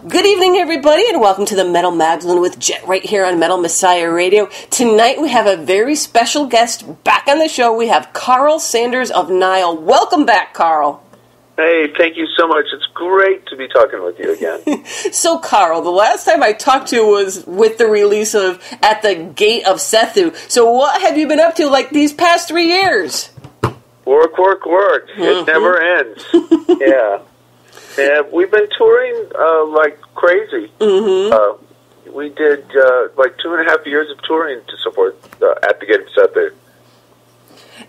Good evening, everybody, and welcome to the Metal Magdalene with Jet right here on Metal Messiah Radio. Tonight we have a very special guest back on the show. We have Karl Sanders of Nile. Welcome back, Karl. Hey, thank you so much. It's great to be talking with you again. So, Karl, the last time I talked to you was with the release of At the Gate of Sethu. So what have you been up to like these past 3 years? Work. It never ends. Yeah. Yeah, we've been touring like crazy. We did like 2.5 years of touring to support At the Gate of Sethu.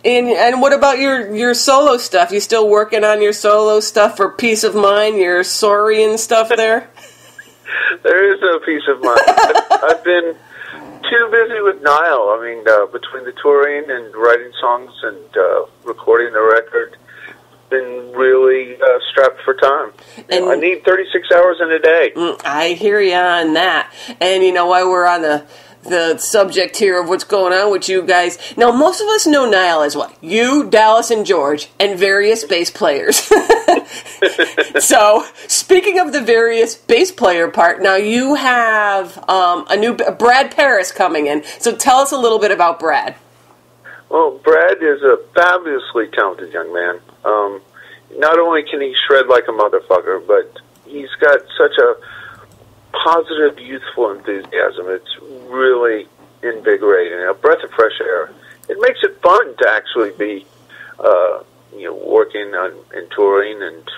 And what about your solo stuff? You still working on your solo stuff for Peace of Mind, your Saurian stuff there? There is no peace of mind. I've been too busy with Nile. I mean, between the touring and writing songs and recording the record, been really strapped for time. I need 36 hours in a day. I hear you on that. And you know, while we're on the subject here of what's going on with you guys, now most of us know Nile as what? You, Dallas, and George, and various bass players. So, speaking of the various bass player part, now you have a new Brad Paris coming in. So tell us a little bit about Brad. Well, Brad is a fabulously talented young man. Not only can he shred like a motherfucker, but he's got such a positive, youthful enthusiasm. It's really invigorating, a breath of fresh air. It makes it fun to actually be, working on and touring and,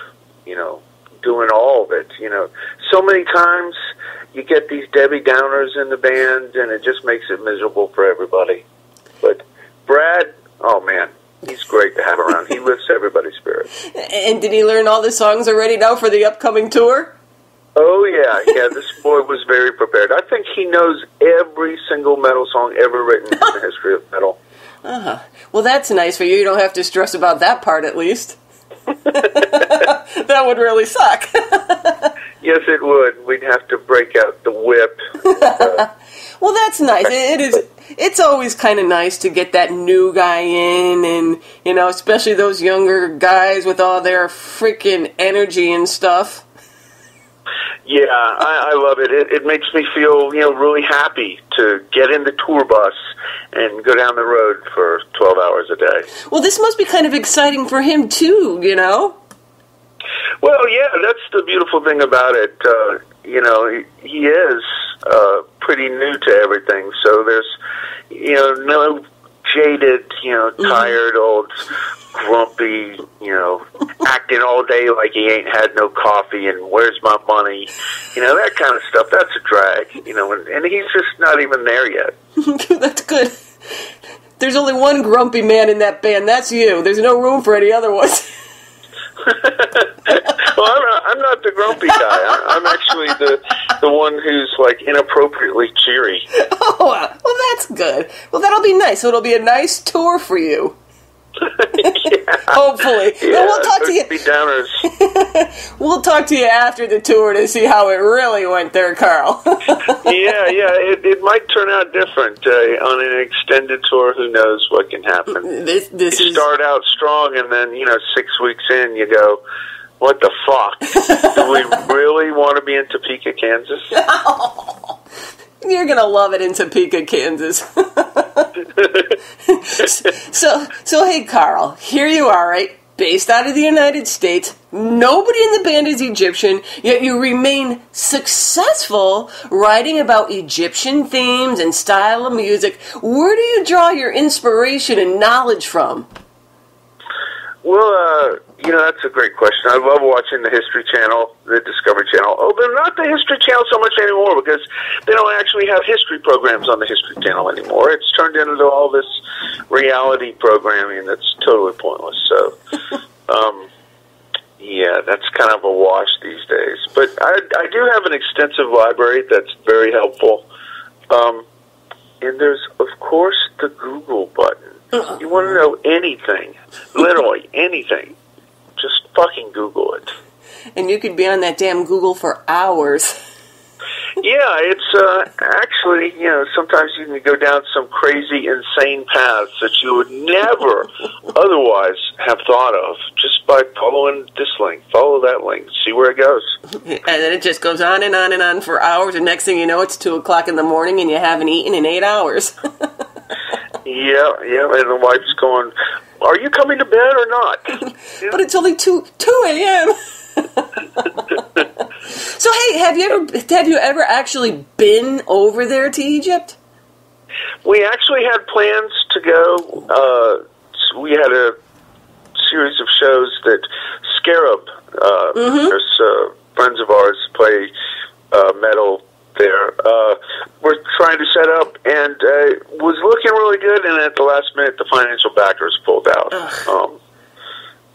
doing all of it. So many times you get these Debbie Downers in the band, and it just makes it miserable for everybody. But Brad, oh man, he's great to have around. He lifts everybody's spirit. And did he learn all the songs already now for the upcoming tour? Oh, yeah, this boy was very prepared. I think he knows every single metal song ever written in the history of metal. Well, that's nice for you. You don't have to stress about that part, at least. That would really suck. Yes, it would. We'd have to break out the whip. Well, that's nice. It's always kind of nice to get that new guy in, and, especially those younger guys with all their freaking energy and stuff. Yeah, I love it. It makes me feel, really happy to get in the tour bus and go down the road for 12 hours a day. Well, this must be kind of exciting for him, too, Well, yeah, that's the beautiful thing about it. He is pretty new to everything, so there's, no jaded, tired old grumpy, acting all day like he ain't had no coffee and where's my money, that kind of stuff. That's a drag, and he's just not even there yet. That's good. There's only one grumpy man in that band. That's you. There's no room for any other ones. Well, I'm not the grumpy guy. I'm actually the one who's like inappropriately cheery. Oh, well, that's good. Well, that'll be nice. So it'll be a nice tour for you. Yeah. Hopefully. Yeah, well, we'll talk to you. Be downers. We'll talk to you after the tour to see how it really went there, Karl. Yeah. It might turn out different on an extended tour. Who knows what can happen? You start out strong, and then 6 weeks in, you go, "What the fuck? Do we really want to be in Topeka, Kansas?" You're gonna love it in Topeka, Kansas. So hey, Karl, here you are, right? Based out of the United States. Nobody in the band is Egyptian, yet you remain successful writing about Egyptian themes and style of music. Where do you draw your inspiration and knowledge from? Well, that's a great question. I love watching the History Channel, the Discovery Channel. Oh, but not the History Channel so much anymore because they don't actually have history programs on the History Channel anymore. It's turned into all this reality programming that's totally pointless. So, yeah, that's kind of a wash these days. But I do have an extensive library that's very helpful. And there's, of course, the Google button. You want to know anything, literally anything, just fucking Google it. And you could be on that damn Google for hours. Yeah, it's actually, sometimes you can go down some crazy, insane paths that you would never otherwise have thought of just by following this link, follow that link, see where it goes. And then it just goes on and on and on for hours, and next thing you know, it's 2 o'clock in the morning and you haven't eaten in 8 hours. Yeah, and the wife's going, are you coming to bed or not? But it's only 2 a.m. So hey, have you ever actually been over there to Egypt? We actually had plans to go. We had a series of shows that Scarab, there's friends of ours play metal there. We're trying to set up, and was looking really good, and at the last minute, the financial backers pulled out.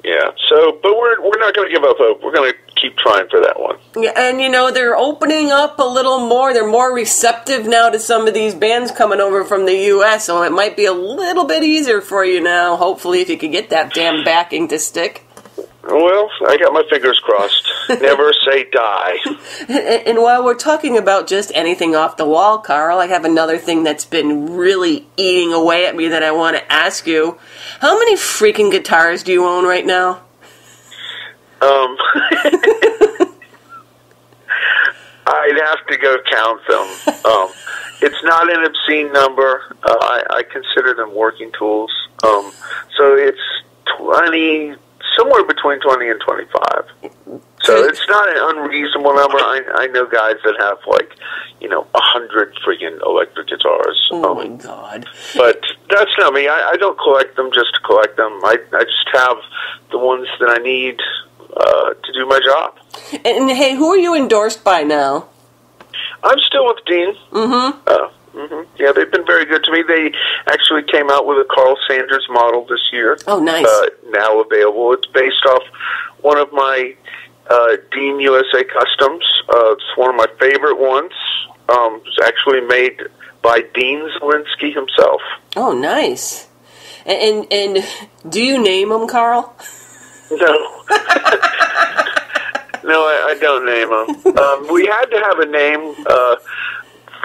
Yeah, so, but we're not going to give up hope. We're going to keep trying for that one. Yeah, and they're opening up a little more. They're more receptive now to some of these bands coming over from the U.S., so it might be a little bit easier for you now, hopefully, if you could get that damn backing to stick. Well, I got my fingers crossed. Never say die. And while we're talking about just anything off the wall, Karl, I have another thing that's been really eating away at me that I want to ask you. How many freaking guitars do you own right now? I'd have to go count them. It's not an obscene number. I consider them working tools. So it's 20... somewhere between 20 and 25. So it's not an unreasonable number. I know guys that have 100 freaking electric guitars. Oh my God. But that's not me. I don't collect them just to collect them. I just have the ones that I need to do my job. And hey, who are you endorsed by now? I'm still with Dean. Yeah, they've been very good to me. They actually came out with a Karl Sanders model this year. Oh, nice. Now available. It's based off one of my Dean USA customs. It's one of my favorite ones. It's actually made by Dean Zielinski himself. Oh, nice. And do you name them, Karl? No. No, I don't name them. We had to have a name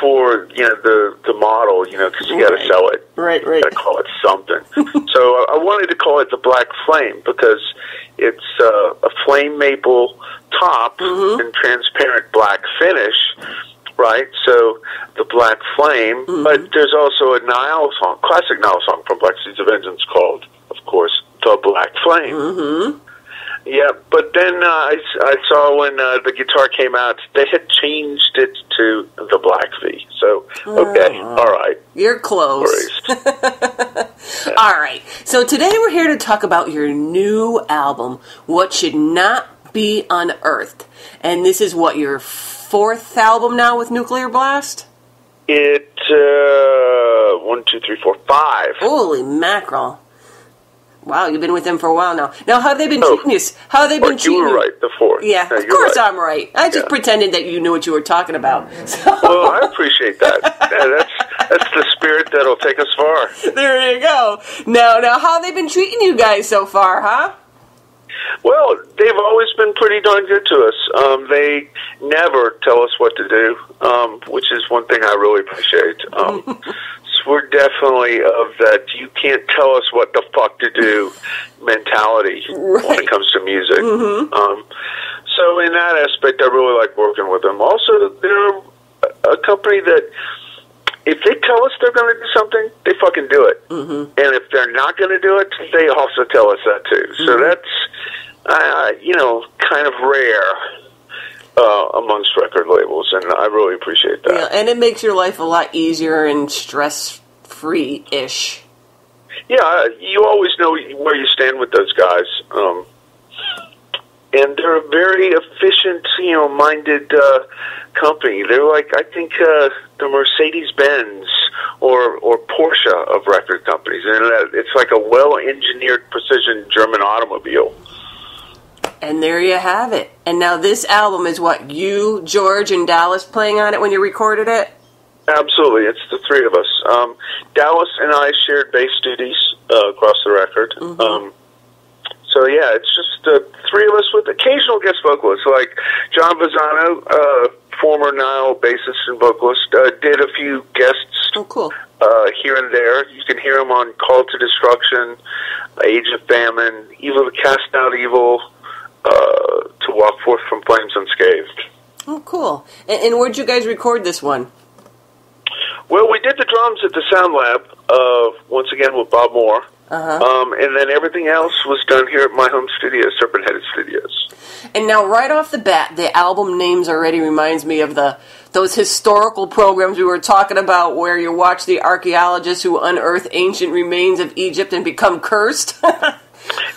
for the model, because you got to sell it. Right. You got to call it something. So I wanted to call it the Black Flame because it's a flame maple top and transparent black finish, right? So the Black Flame. But there's also a Nile song, classic Nile song from Black Seeds of Vengeance called, of course, the Black Flame. Yeah, but then I saw when the guitar came out, they had changed it to the Black V. So, okay, all right. You're close. All right. So today we're here to talk about your new album, What Should Not Be Unearthed. And this is what, your 4th album now with Nuclear Blast? 1, 2, 3, 4, 5. Holy mackerel. Wow, you've been with them for a while now. Now, how have they been treating you? How have they been treating you? You were right, the 4th. Yeah, no, of course right. I'm right. I just pretended that you knew what you were talking about. So. Well, I appreciate that. That's the spirit that'll take us far. There you go. Now, how have they been treating you guys so far, huh? Well, they've always been pretty darn good to us. They never tell us what to do, which is one thing I really appreciate. We're definitely of that you can't tell us what the fuck to do mentality when it comes to music. So in that aspect, I really like working with them. Also, they're a company that if they tell us they're going to do something, they fucking do it. And if they're not going to do it, they also tell us that too. So that's, kind of rare amongst record labels, and I really appreciate that. Yeah, and it makes your life a lot easier and stress-free-ish. Yeah, you always know where you stand with those guys. And they're a very efficient, minded company. They're like, I think, the Mercedes-Benz or Porsche of record companies. And it's like a well-engineered precision German automobile. And there you have it. And now this album is what, you, George, and Dallas playing on it when you recorded it? Absolutely. It's the 3 of us. Dallas and I shared bass duties across the record. So, yeah, it's just the 3 of us with occasional guest vocalists like John Vazano former Nile bassist and vocalist. Did a few guests. Oh, cool. Here and there. You can hear them on Call to Destruction, Age of Famine, Evil to Cast Out Evil, To Walk Forth from Flames Unscathed. Oh, cool. And where'd you guys record this one? Well, we did the drums at the Sound Lab, once again with Bob Moore. And then everything else was done here at my home studio, Serpent Headed Studios. And now, right off the bat, the album names already reminds me of those historical programs we were talking about where you watch the archaeologists who unearth ancient remains of Egypt and become cursed.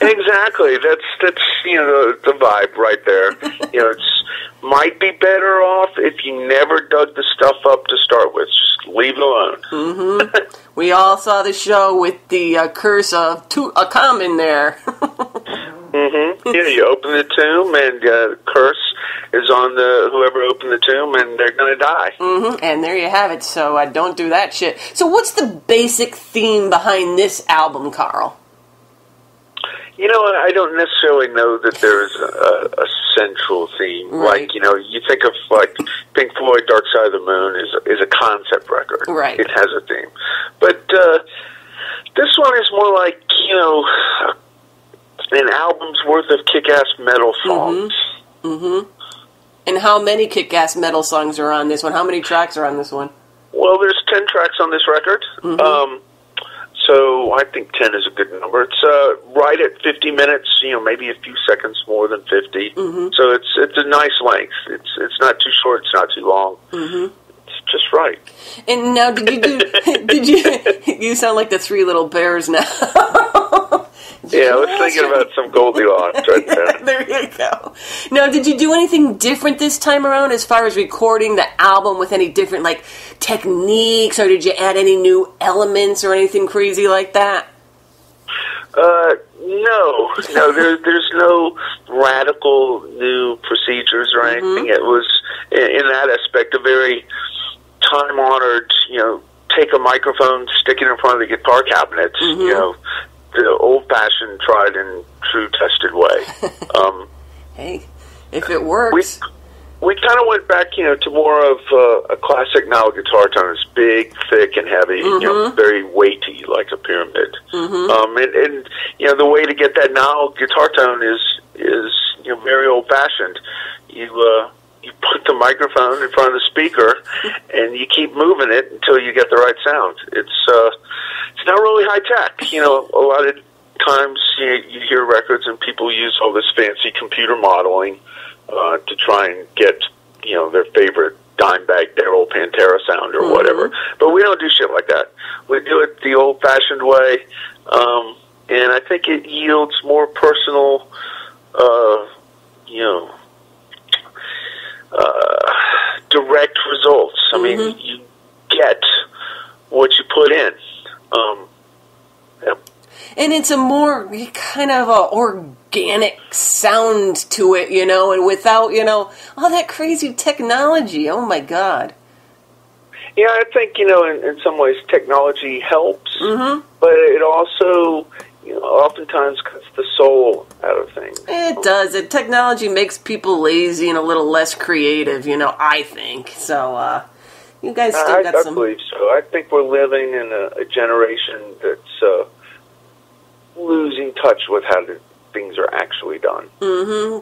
Exactly. That's the vibe right there. It's might be better off if you never dug the stuff up to start with. Just leave it alone. Mm-hmm. We all saw the show with the curse of Tutankhamun there. Mm-hmm. Yeah, you open the tomb, and the curse is on whoever opened the tomb, and they're going to die. Mm-hmm. And there you have it. So don't do that shit. So what's the basic theme behind this album, Karl? I don't necessarily know that there's a central theme. Right. Like, you think of, like, Pink Floyd, Dark Side of the Moon is a concept record. Right. It has a theme. But this one is more like, an album's worth of kick-ass metal songs. Mm-hmm. Mm-hmm. And how many kick-ass metal songs are on this one? How many tracks are on this one? Well, there's 10 tracks on this record. Mm-hmm. So I think 10 is a good number. It's right at 50 minutes, maybe a few seconds more than 50. Mm-hmm. So it's a nice length. It's not too short, it's not too long. Mm-hmm. It's just right. And now, did you you sound like the Three Little Bears now. Yeah, I was thinking about some Goldilocks right there. There you go. Now, did you do anything different this time around as far as recording the album with any different, techniques, or did you add any new elements or anything crazy like that? No. There's no radical new procedures or anything. It was, in that aspect, a very time-honored, take a microphone, stick it in front of the guitar cabinets, the old-fashioned, tried and true, tested way. Hey, if it works. We kind of went back, to more of a classic Nile guitar tone. It's big, thick, and heavy, very weighty, like a pyramid. And the way to get that Nile guitar tone is very old-fashioned. You put the microphone in front of the speaker, and you keep moving it until you get the right sound. It's not really high-tech. A lot of times you hear records and people use all this fancy computer modeling to try and get, their favorite Dimebag Daryl Pantera sound or whatever. But we don't do shit like that. We do it the old-fashioned way, and I think it yields more personal, direct results. I mean, you get what you put in. Yep. And it's a more kind of organic sound to it, and without, all that crazy technology. Oh, my God. Yeah, I think, in some ways technology helps, but it also, oftentimes cuts the soul out of things. It does. Technology makes people lazy and a little less creative, I think. So, you guys still got some... I believe so. I think we're living in a generation that's losing touch with how things are actually done.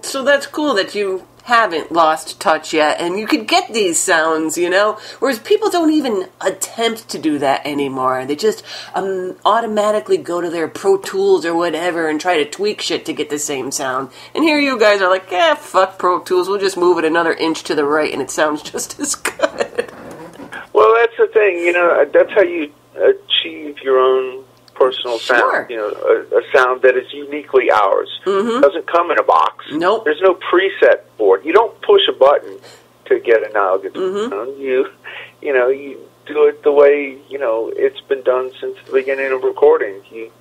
So that's cool that you haven't lost touch yet, and you could get these sounds, whereas people don't even attempt to do that anymore. They just automatically go to their Pro Tools or whatever and try to tweak shit to get the same sound. And here you guys are like, fuck Pro Tools, we'll just move it another inch to the right and it sounds just as good. Well, that's the thing, that's how you achieve your own personal sound, a sound that is uniquely ours. Doesn't come in a box. Nope. There's no preset for it. You don't push a button to get a Nile guitar sound. You do it the way, it's been done since the beginning of recording. You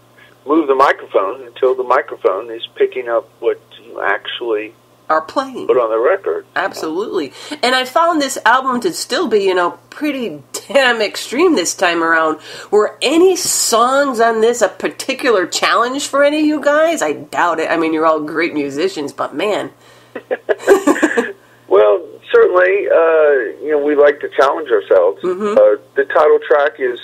move the microphone until the microphone is picking up what you actually are playing. Put on the record. Absolutely. And I found this album to still be, pretty damn extreme this time around. Were any songs on this a particular challenge for any of you guys? I doubt it. I mean, you're all great musicians, but man. Well, Certainly, we like to challenge ourselves. The title track is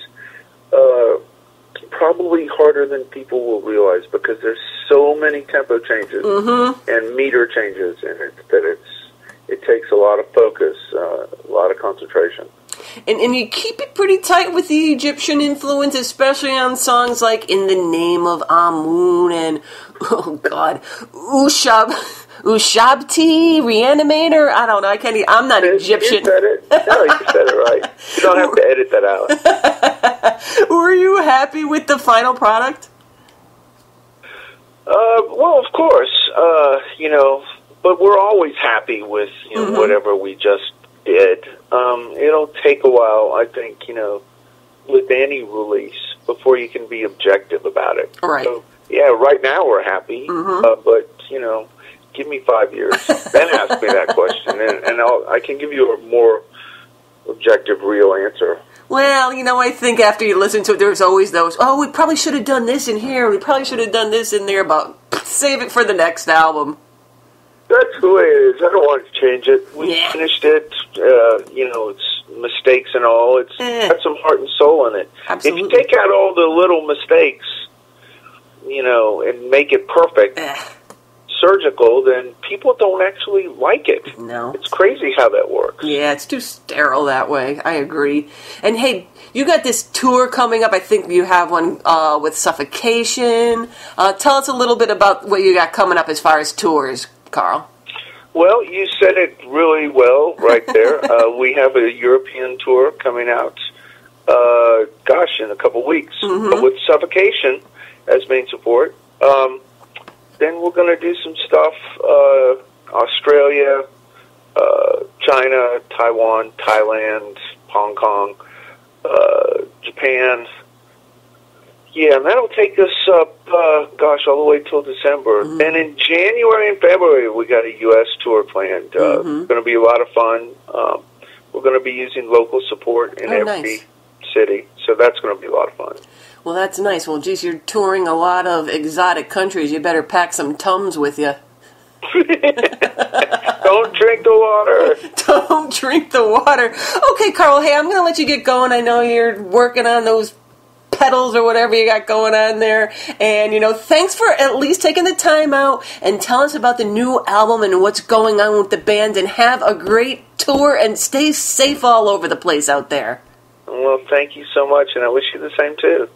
probably harder than people will realize because there's so many tempo changes and meter changes in it that it takes a lot of focus, a lot of concentration. And you keep it pretty tight with the Egyptian influence, especially on songs like In the Name of Amun and, oh God, Ushabti, Reanimator. I don't know. I'm not Egyptian. You said it. No, you said it right. You don't have to edit that out. Were you happy with the final product? Well, of course. But we're always happy with whatever we just did. It'll take a while, I think, with any release before you can be objective about it. Right. So, yeah, right now we're happy, but, give me 5 years. Then ask me that question, and I can give you a more objective, real answer. Well, I think after you listen to it, there's always those, we probably should have done this in here, we probably should have done this in there, but save it for the next album. That's the way it is. I don't want to change it. We finished it. It's mistakes and all. It's got some heart and soul in it. Absolutely. If you take out all the little mistakes, and make it perfect, surgical, then people don't actually like it. No. It's crazy how that works. Yeah, it's too sterile that way. I agree. And hey, you got this tour coming up. I think you have one with Suffocation. Tell us a little bit about what you got coming up as far as tours, Karl. Well, you said it really well right there. We have a European tour coming out, in a couple weeks, with Suffocation as main support. Then we're going to do some stuff, Australia, China, Taiwan, Thailand, Hong Kong, Japan. Yeah, and that'll take us up, all the way till December. And in January and February, we got a U.S. tour planned. It's going to be a lot of fun. We're going to be using local support in every city, so that's going to be a lot of fun. Well, that's nice. Well, geez, you're touring a lot of exotic countries. You better pack some Tums with you. Don't drink the water. Don't drink the water. Okay, Karl, hey, I'm going to let you get going. I know you're working on those pedals or whatever you got going on there. And, thanks for at least taking the time out and tell us about the new album and what's going on with the band. And have a great tour and stay safe all over the place out there. Well, thank you so much, and I wish you the same, too.